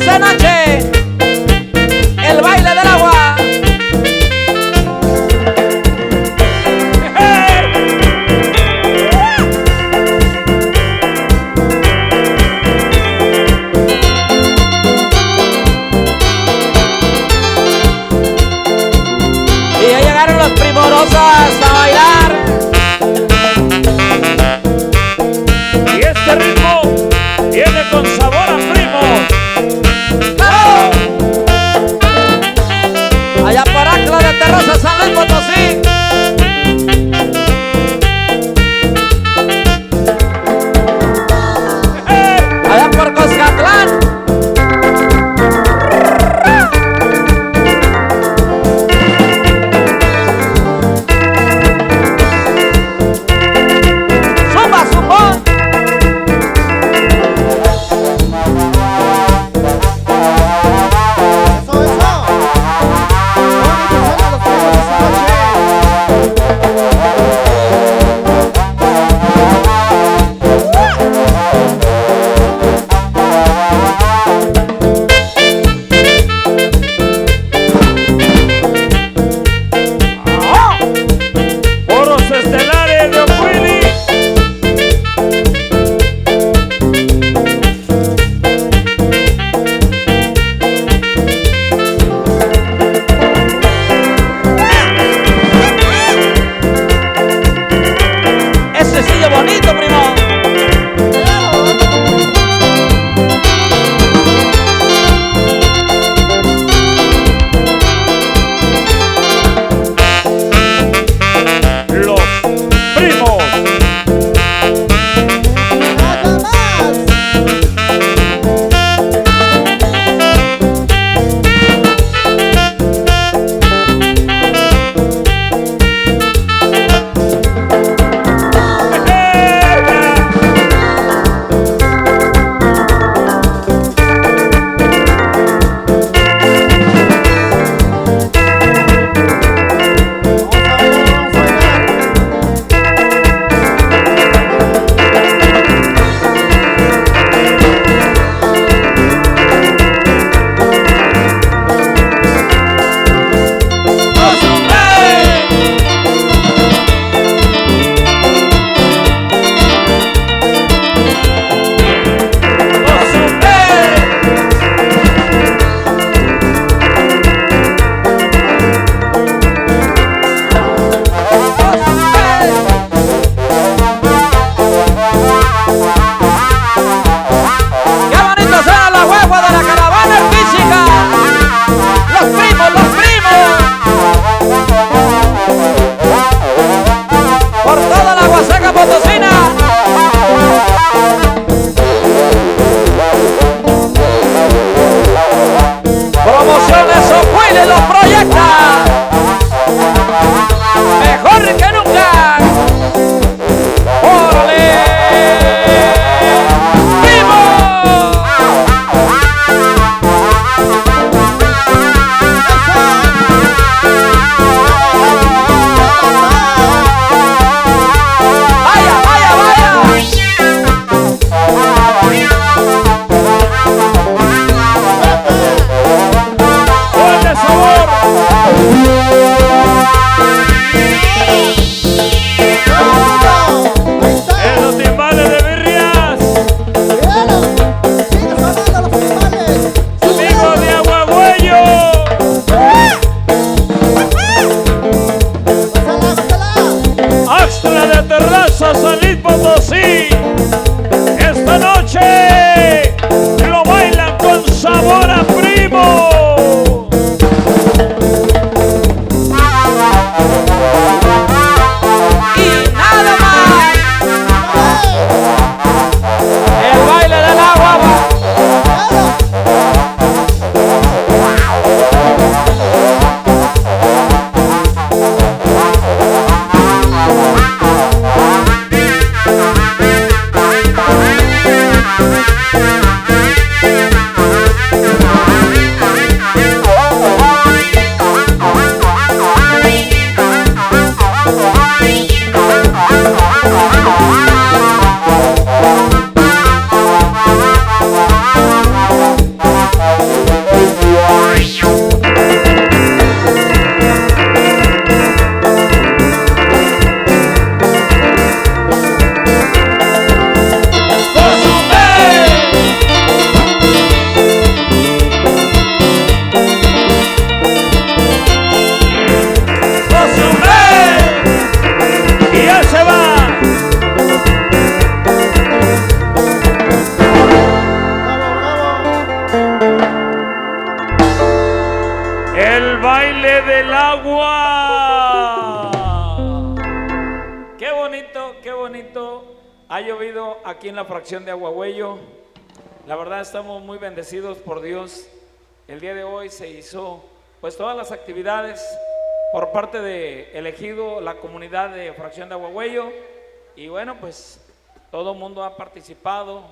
esta noche el baile del agua. Y ya llegaron los primorosas a bailar. Y este ritmo viene con sabor a primos. ¡Claro! Allá por Acla de Terraza, San Luis Potosí. Allá por Coscatlán. Zumba, zumbón. Eso, eso. Qué bonito suenan los primos esta noche. Poros estelares de Ocuili. Ese sigue bonito, primo. Los primos. Nada más. Ha llovido aquí en la fracción de Aguahuello. La verdad estamos muy bendecidos por Dios. El día de hoy se hizo pues todas las actividades por parte de elegido la comunidad de fracción de Aguahuello. Y bueno, pues todo el mundo ha participado.